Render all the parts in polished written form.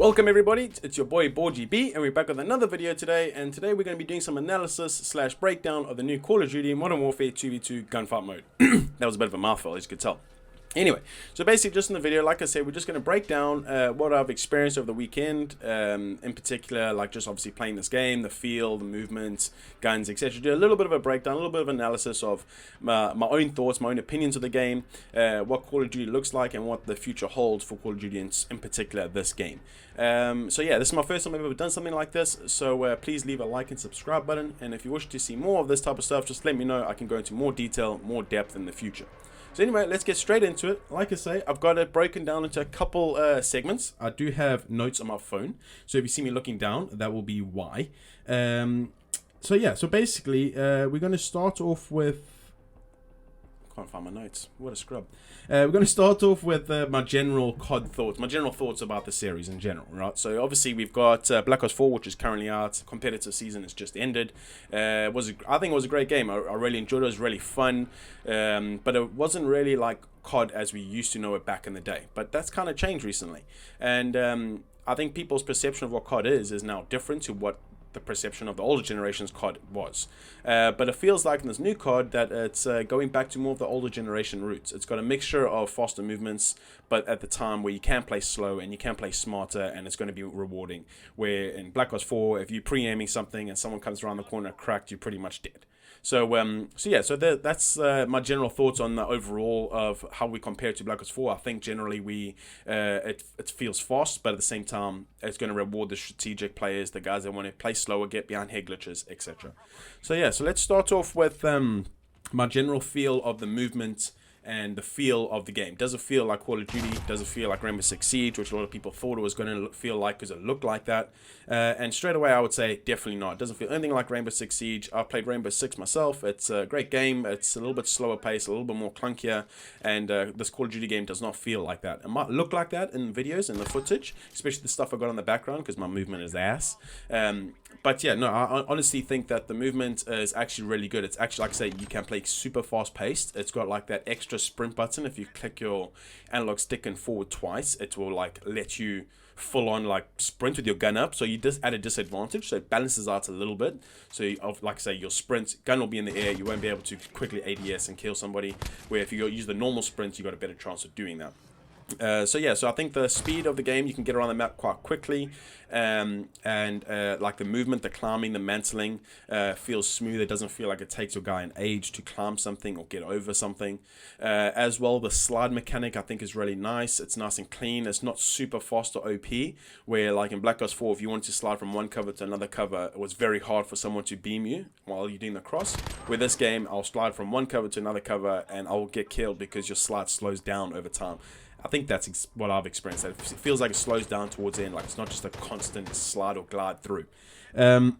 Welcome everybody, it's your boy BORGi, and we're back with another video today. And today we're going to be doing some analysis slash breakdown of the new Call of Duty Modern Warfare 2v2 gunfight mode. That was a bit of a mouthful, as you could tell. Anyway, so basically just in the video, like I said, we're just going to break down what I've experienced over the weekend, in particular, like just obviously playing this game, the feel, the movements, guns, etc. Do a little bit of a breakdown, a little bit of analysis of my own thoughts, my own opinions of the game, what Call of Duty looks like, and what the future holds for Call of Duty, in particular this game. So yeah, this is my first time I've ever done something like this, so please leave a like and subscribe button, and if you wish to see more of this type of stuff, just let me know. I can go into more detail, more depth in the future. So anyway, let's get straight into it. Like I say, I've got it broken down into a couple segments. I do have notes on my phone, so if you see me looking down, that will be why. So yeah, so basically, we're going to start off with... Can't find my notes. What a scrub. We're going to start off with my general COD thoughts, my general thoughts about the series in general, right? So obviously we've got Black Ops 4, which is currently out. Competitive season has just ended. I think it was a great game. I really enjoyed it. It was really fun, but it wasn't really like COD as we used to know it back in the day. But that's kind of changed recently, and I think people's perception of what COD is now different to what the perception of the older generation's COD was. But it feels like in this new COD that it's going back to more of the older generation roots. It's got a mixture of faster movements, but at the time where you can play slow and you can play smarter, and it's going to be rewarding. Where in Black Ops 4, if you're pre-aiming something and someone comes around the corner cracked, you're pretty much dead. So that's my general thoughts on the overall of how we compare to Black Ops 4. I think generally it feels fast, but at the same time, it's going to reward the strategic players, the guys that want to play slower, get behind head glitches, etc. So yeah, so let's start off with my general feel of the movement and the feel of the game. Does it feel like Call of Duty? Does it feel like Rainbow Six Siege, which a lot of people thought it was going to feel like because it looked like that? And straight away, I would say definitely not. It doesn't feel anything like Rainbow Six Siege. I've played Rainbow Six myself. It's a great game. It's a little bit slower pace, a little bit more clunkier, and this Call of Duty game does not feel like that. It might look like that in videos and the footage, especially the stuff I got in the background because my movement is ass. But yeah, no, I honestly think that the movement is actually really good. It's actually, like I say, you can play super fast paced. It's got like that extra sprint button. If you click your analog stick and forward twice, it will like let you full on like sprint with your gun up. So you just at a disadvantage. So it balances out a little bit. So like I say, your sprint gun will be in the air. You won't be able to quickly ADS and kill somebody. Where if you use the normal sprint, you got a better chance of doing that. So yeah, so I think the speed of the game, you can get around the map quite quickly, and like the movement, the climbing, the mantling feels smooth. It doesn't feel like it takes your guy an age to climb something or get over something. As well, the slide mechanic I think is really nice. It's nice and clean. It's not super fast or OP, where like in Black Ops 4, if you wanted to slide from one cover to another cover, it was very hard for someone to beam you while you're doing the cross. With this game, I'll slide from one cover to another cover and I'll get killed because your slide slows down over time. I think that's what I've experienced. It feels like it slows down towards the end, like it's not just a constant slide or glide through. Other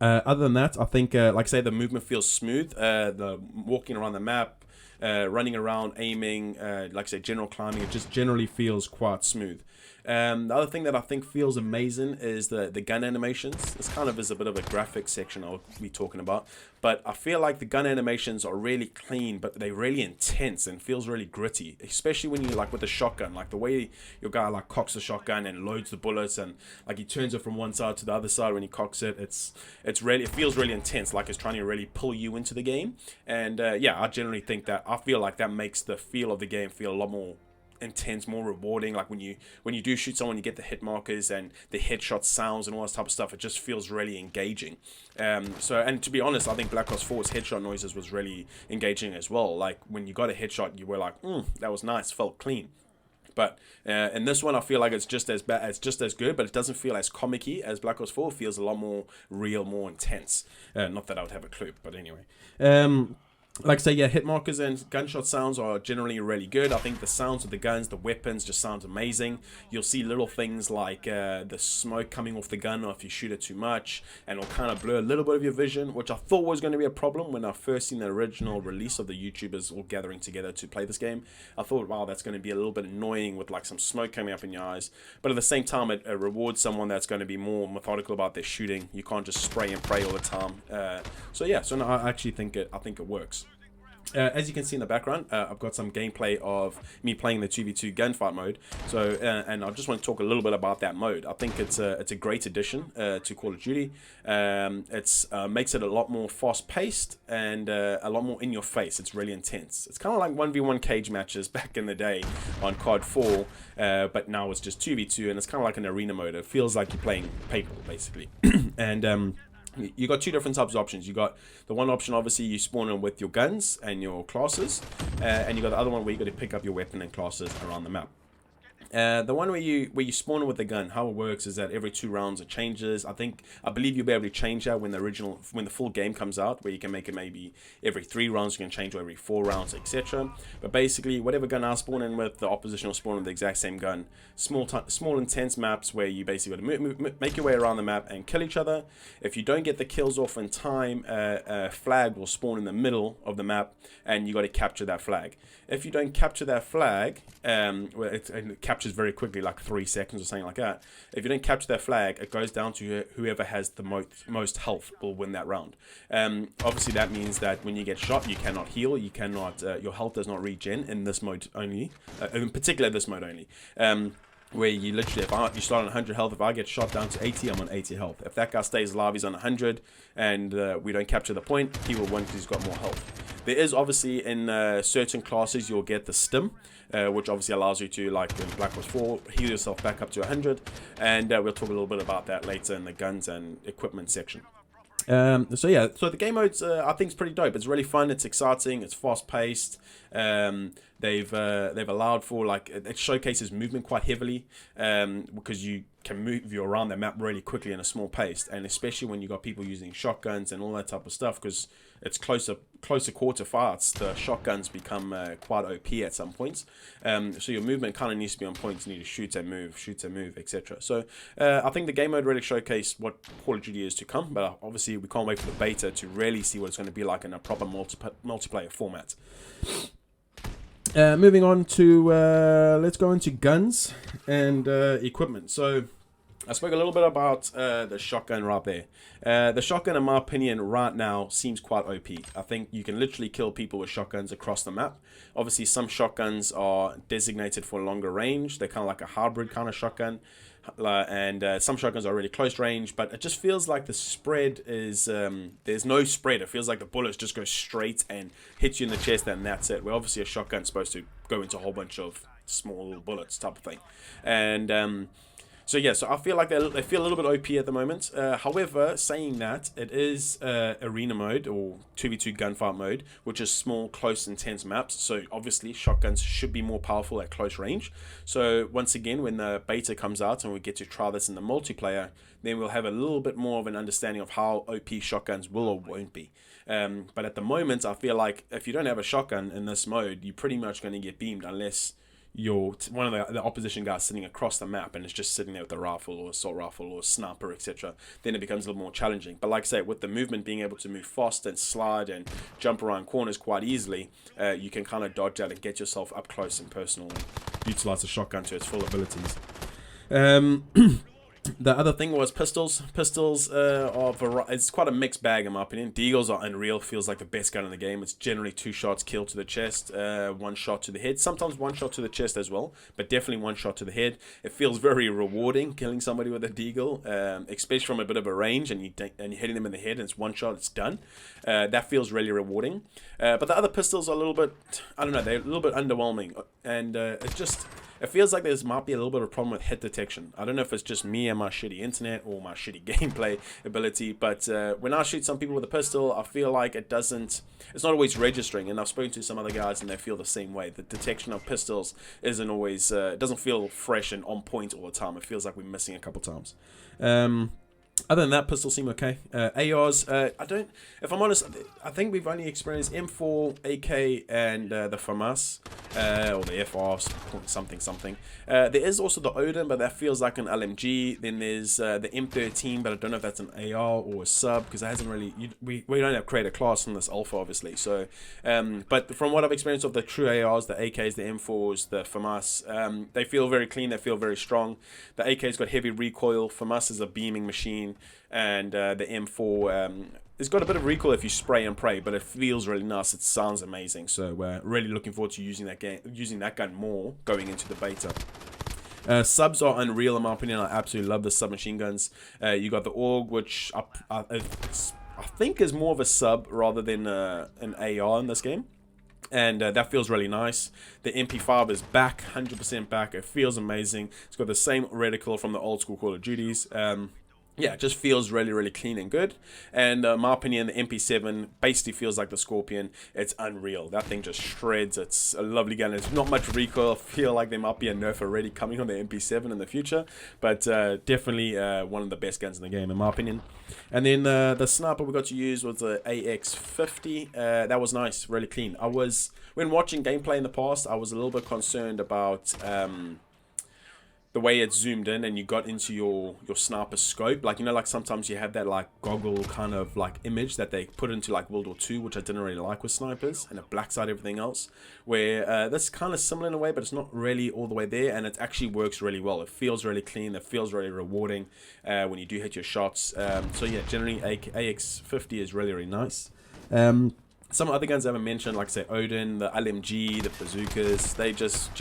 than that, I think, like I say, the movement feels smooth. The walking around the map, running around, aiming, like I say, general climbing, it just generally feels quite smooth. The other thing that I think feels amazing is the gun animations. This kind of is a bit of a graphic section I'll be talking about, but I feel like the gun animations are really clean, but they're really intense and feels really gritty, especially when you like with the shotgun, like the way your guy like cocks the shotgun and loads the bullets, and like he turns it from one side to the other side when he cocks it. It feels really intense, like it's trying to really pull you into the game. And yeah, I generally think that I feel like that makes the feel of the game feel a lot more intense, more rewarding. Like when you do shoot someone, you get the hit markers and the headshot sounds and all this type of stuff. It just feels really engaging. And to be honest, I think Black Ops 4's headshot noises was really engaging as well. Like when you got a headshot, you were like, that was nice, felt clean. But in this one, I feel like it's just as bad, it's just as good, but it doesn't feel as comic-y as Black Ops 4. It feels a lot more real, more intense. Not that I would have a clue, but anyway. Like I say, yeah, hit markers and gunshot sounds are generally really good. I think the sounds of the guns, the weapons just sounds amazing. You'll see little things like the smoke coming off the gun, or if you shoot it too much, and it'll kind of blur a little bit of your vision, which I thought was going to be a problem when I first seen the original release of the YouTubers all gathering together to play this game. I thought, wow, that's going to be a little bit annoying with like some smoke coming up in your eyes. But at the same time, it rewards someone that's going to be more methodical about their shooting. You can't just spray and pray all the time. So yeah, so no, I actually think it works. As you can see in the background, I've got some gameplay of me playing the 2v2 gunfight mode. So, and I just want to talk a little bit about that mode. I think it's a great addition to Call of Duty. It's makes it a lot more fast-paced and a lot more in your face. It's really intense. It's kind of like 1v1 cage matches back in the day on COD 4, but now it's just 2v2, and it's kind of like an arena mode. It feels like you're playing paintball, basically. And you got two different types of options. You got the one option, obviously, you spawn in with your guns and your classes, and you got the other one where you got to pick up your weapon and classes around the map. The one where you spawn with the gun, how it works is that every 2 rounds it changes. I believe you'll be able to change that when the full game comes out, where you can make it maybe every 3 rounds, you can change, or every 4 rounds, etc. But basically, whatever gun I spawn in with, the opposition will spawn with the exact same gun. Small intense maps where you basically got to make your way around the map and kill each other. If you don't get the kills off in time, a flag will spawn in the middle of the map, and you got to capture that flag. If you don't capture that flag, it captures very quickly, like 3 seconds or something like that. If you don't capture that flag, it goes down to whoever has the most health will win that round. Obviously, that means that when you get shot, you cannot heal. You cannot. Your health does not regen in this mode only. In particular, this mode only. Where you literally, if you start on 100 health, if I get shot down to 80, I'm on 80 health. If that guy stays alive, he's on 100, and we don't capture the point, he will win because he's got more health. There is obviously in certain classes you'll get the stim, which obviously allows you to, like in Black Ops 4, heal yourself back up to 100, and we'll talk a little bit about that later in the guns and equipment section. So the game modes I think is pretty dope. It's really fun, it's exciting, it's fast paced. They've allowed for, like, it showcases movement quite heavily, because you can move you around the map really quickly in a small pace, and especially when you got people using shotguns and all that type of stuff, because it's closer quarter fights, the shotguns become quite OP at some points. So your movement kind of needs to be on point. You need to shoot and move, etc. So I think the game mode really showcased what Call of Duty is to come, but obviously we can't wait for the beta to really see what it's going to be like in a proper multiplayer format. Moving on to, let's go into guns and equipment. So I spoke a little bit about the shotgun right there. The shotgun, in my opinion, right now seems quite OP. I think you can literally kill people with shotguns across the map. Obviously, some shotguns are designated for longer range. They're kind of like a hybrid kind of shotgun. And some shotguns are really close range, but it just feels like the spread is, there's no spread. It feels like the bullets just go straight and hit you in the chest, and that's it. Where obviously a shotgun's supposed to go into a whole bunch of small bullets type of thing. And so I feel like they feel a little bit OP at the moment. However, saying that, it is arena mode, or 2v2 gunfight mode, which is small, close, intense maps. So obviously shotguns should be more powerful at close range. So once again, when the beta comes out and we get to try this in the multiplayer, then we'll have a little bit more of an understanding of how OP shotguns will or won't be. But at the moment, I feel like if you don't have a shotgun in this mode, you're pretty much going to get beamed unless you're one of the opposition guys sitting across the map and it's just sitting there with a rifle or assault rifle or sniper, etc. Then it becomes a little more challenging. But like I say, with the movement, being able to move fast and slide and jump around corners quite easily, you can kind of dodge out and get yourself up close and personal and utilize the shotgun to its full abilities. The other thing was pistols. Pistols it's quite a mixed bag in my opinion. Deagles are unreal. Feels like the best gun in the game. It's generally 2 shots, kill to the chest, 1 shot to the head. Sometimes 1 shot to the chest as well, but definitely 1 shot to the head. It feels very rewarding killing somebody with a deagle, especially from a bit of a range, and you're hitting them in the head, and it's 1 shot, it's done. That feels really rewarding. But the other pistols are a little bit, I don't know, they're a little bit underwhelming, and it feels like there might be a little bit of a problem with hit detection. I don't know if it's just me and my shitty internet or my shitty gameplay ability, but when I shoot some people with a pistol, I feel like it's not always registering, and I've spoken to some other guys and they feel the same way. The detection of pistols isn't always, doesn't feel fresh and on point all the time. It feels like we're missing a couple times. Other than that, pistols seem okay. ARs, if I'm honest, I think we've only experienced M4, AK, and the FAMAS, or the FR, something. There is also the Odin, but that feels like an LMG. Then there's the M13, but I don't know if that's an AR or a sub, because it hasn't really, we don't have created a class in this alpha, obviously. So, but from what I've experienced of the true ARs, the AKs, the M4s, the FAMAS, they feel very clean, they feel very strong. The AK's got heavy recoil, FAMAS is a beaming machine. clean, and the M4 it's got a bit of recoil if you spray and pray, but it feels really nice. It sounds amazing. So really looking forward to using that gun more going into the beta. Subs are unreal in my opinion. I absolutely love the submachine guns. You got the AUG, which I think is more of a sub rather than an AR in this game. And that feels really nice. The MP5 is back, 100% back. It feels amazing. It's got the same reticle from the old school Call of Duties. Yeah, it just feels really, really clean and good. And in my opinion, the MP7 basically feels like the Scorpion. It's unreal. That thing just shreds. It's a lovely gun. It's not much recoil. I feel like there might be a nerf already coming on the MP7 in the future. But definitely one of the best guns in the game, in my opinion. And then the sniper we got to use was the AX50. That was nice, really clean. When watching gameplay in the past, I was a little bit concerned about the way it zoomed in and you got into your sniper scope. Like, you know, like sometimes you have that like goggle kind of like image that they put into like World War II, which I didn't really like with snipers, and it blacks out everything else, where that's kind of similar in a way, but it's not really all the way there, and it actually works really well. It feels really clean. It feels really rewarding when you do hit your shots. So yeah, generally AX50 is really, really nice. Some other guns I haven't mentioned, like say Odin, the LMG, the bazookas, they just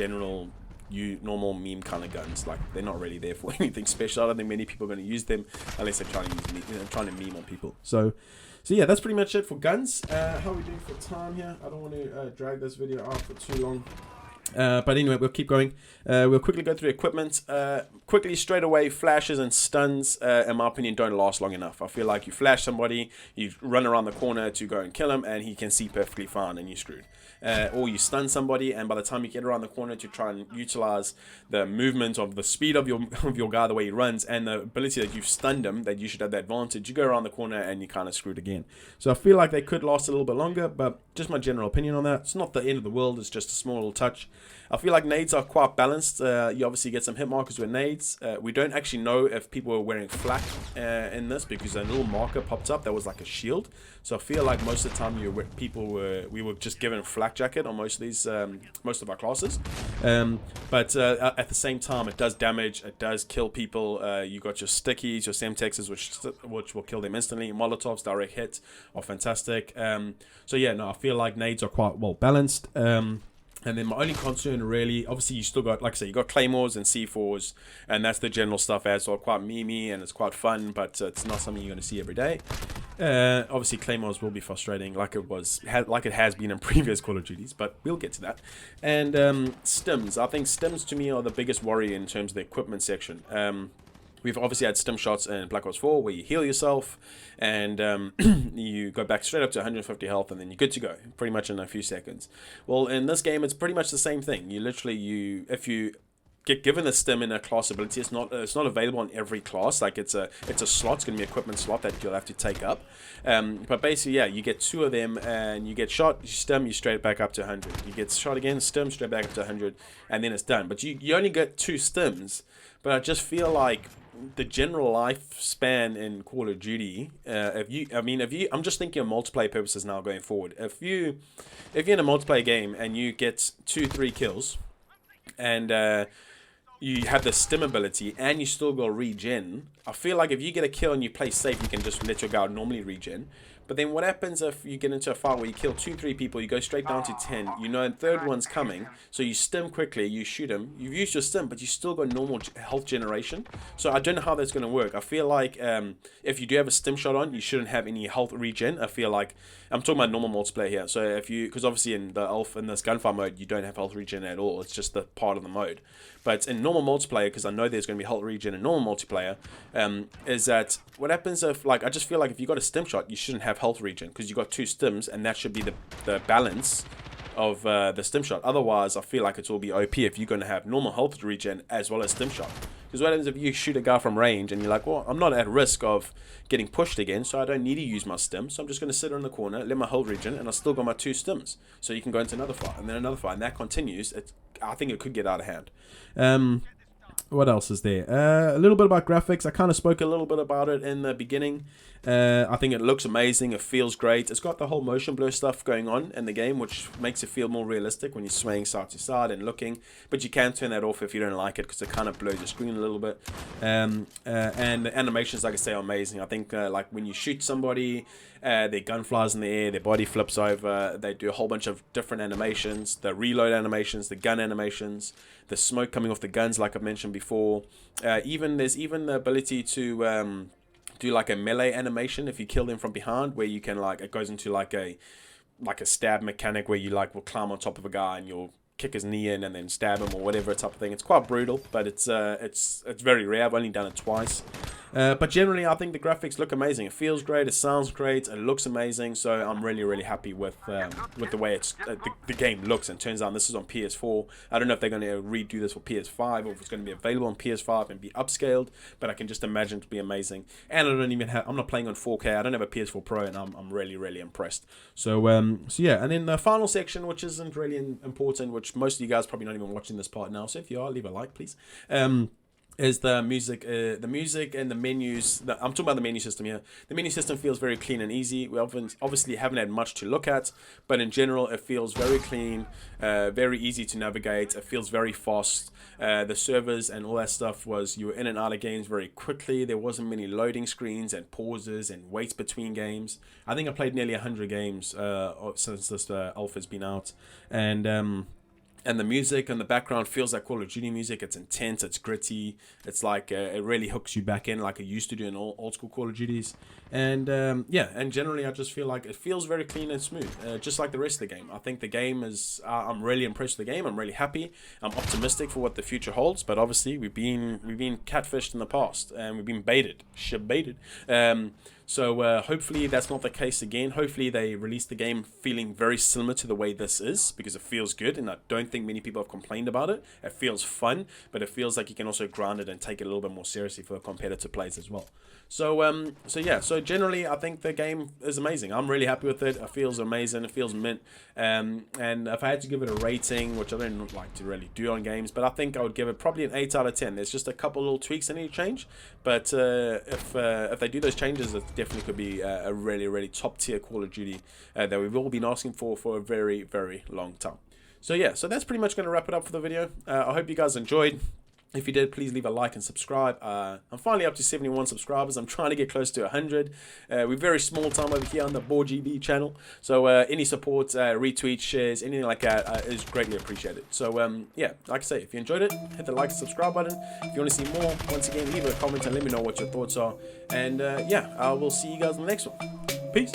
normal meme kind of guns. Like, they're not really there for anything special. I don't think many people are going to use them unless they're trying to meme on people. So yeah, that's pretty much it for guns. How are we doing for time here? I don't want to drag this video out for too long. But anyway, we'll keep going. We'll quickly go through equipment. Quickly, straight away, flashes and stuns, in my opinion, don't last long enough. I feel like you flash somebody, you run around the corner to go and kill him, and he can see perfectly fine, and you're screwed. Or you stun somebody, and by the time you get around the corner to try and utilize the movement of the speed of your guy, the way he runs, and the ability that you've stunned him, that you should have the advantage, you go around the corner and you're kind of screwed again. So I feel like they could last a little bit longer, but just my general opinion on that. It's not the end of the world, it's just a small little touch. I feel like nades are quite balanced. You obviously get some hit markers with nades. We don't actually know if people were wearing flak in this, because a little marker popped up that was like a shield. So I feel like most of the time we were just given flak jacket on most of our classes. But at the same time, it does damage. It does kill people. You got your stickies, your semtexes, which will kill them instantly. Molotovs, direct hits are fantastic. So yeah, no, I feel like nades are quite well balanced. And then my only concern really, obviously you still got, like I say, you got claymores and C4s, and that's the general stuff as well. Quite memey and it's quite fun, but it's not something you're going to see every day. Obviously claymores will be frustrating, like it has been in previous Call of Duties, but we'll get to that. And stims, I think stims to me are the biggest worry in terms of the equipment section. We've obviously had stim shots in Black Ops 4 where you heal yourself and you go back straight up to 150 health and then you're good to go, pretty much in a few seconds. Well, in this game, it's pretty much the same thing. If you get given a stim in a class ability, it's not available on every class. Like it's a slot. It's going to be an equipment slot that you'll have to take up. But basically, yeah, you get 2 of them and you get shot, you stim, you straight back up to 100. You get shot again, stim, straight back up to 100, and then it's done. But you only get 2 stims. But I just feel like the general lifespan in Call of Duty, I'm just thinking of multiplayer purposes now going forward. If you're in a multiplayer game and you get 2-3 kills, and you have the stim ability and you still go regen, I feel like if you get a kill and you play safe, you can just let your guard normally regen. But then what happens if you get into a fight where you kill 2-3 people, you go straight down to 10, you know the third one's coming, so you stim quickly, you shoot him, you've used your stim, but you still got normal health generation. So I don't know how that's going to work. I feel like if you do have a stim shot on, you shouldn't have any health regen. I feel like, I'm talking about normal multiplayer here, so because obviously in this gunfight mode, you don't have health regen at all, it's just the part of the mode. But in normal multiplayer, because I know there's going to be health regen in normal multiplayer, is that what happens if, like, I just feel like if you got a stim shot, you shouldn't have health regen, because you got 2 stims, and that should be the balance of the stim shot. Otherwise, I feel like it will be OP if you're going to have normal health regen as well as stim shot. Because what happens if you shoot a guy from range and you're like, well, I'm not at risk of getting pushed again, so I don't need to use my stim, so I'm just going to sit in the corner, let my health regen, and I still got my 2 stims. So you can go into another fight, and then another fight, and that continues. I think it could get out of hand. What else is there? A little bit about graphics. I kind of spoke a little bit about it in the beginning. I think it looks amazing. It feels great. It's got the whole motion blur stuff going on in the game, which makes it feel more realistic when you're swaying side to side and looking. But you can turn that off if you don't like it, because it kind of blurs your screen a little bit. And the animations, like I say, are amazing. I think like when you shoot somebody, their gun flies in the air, their body flips over. They do a whole bunch of different animations. The reload animations, the gun animations, the smoke coming off the guns, like I mentioned before. There's even the ability to do like a melee animation if you kill them from behind, where you can like, it goes into like a stab mechanic where you like will climb on top of a guy and you'll kick his knee in and then stab him or whatever type of thing. It's quite brutal, but it's very rare. I've only done it twice. But generally, I think the graphics look amazing. It feels great. It sounds great. It looks amazing. So I'm really happy with the way the game looks. And turns out this is on PS4. I don't know if they're going to redo this for PS5 or if it's going to be available on PS5 and be upscaled. But I can just imagine it to be amazing. And I'm not playing on 4K. I don't have a PS4 Pro, and I'm really impressed. So yeah. And then the final section, which isn't really important, which most of you guys probably not even watching this part now. So if you are, leave a like, please. Is the music and the menus. I'm talking about the menu system here. The menu system feels very clean and easy. We obviously haven't had much to look at, but in general, it feels very clean, very easy to navigate. It feels very fast. The servers and all that stuff you were in and out of games very quickly. There wasn't many loading screens and pauses and waits between games. I think I played nearly 100 games since this alpha's been out, and the music in the background feels like Call of Duty music. It's intense, it's gritty, it's like it really hooks you back in like it used to do in old school Call of Duties. And yeah, and generally I just feel like it feels very clean and smooth, just like the rest of the game. I think the game is, I'm really impressed with the game. I'm really happy. I'm optimistic for what the future holds, but obviously we've been catfished in the past, and we've been baited. So hopefully that's not the case again. Hopefully they release the game feeling very similar to the way this is, because it feels good, and I don't think many people have complained about it. It feels fun, but it feels like you can also grind it and take it a little bit more seriously for competitive plays as well. So so generally I think the game is amazing. I'm really happy with it. It feels amazing. It feels mint. And if I had to give it a rating, which I don't like to really do on games, but I think I would give it probably an 8 out of 10. There's just a couple little tweaks I need to change, but if they do those changes, it definitely could be a really top tier Call of Duty that we've all been asking for a very long time. So yeah, so that's pretty much going to wrap it up for the video. I hope you guys enjoyed. If you did, please leave a like and subscribe. I'm finally up to 71 subscribers. I'm trying to get close to 100. We're very small time over here on the BORGi channel. So any support, retweets, shares, anything like that is greatly appreciated. So yeah, like I say, if you enjoyed it, hit the like and subscribe button. If you want to see more, once again, leave a comment and let me know what your thoughts are. And yeah, I will see you guys in the next one. Peace.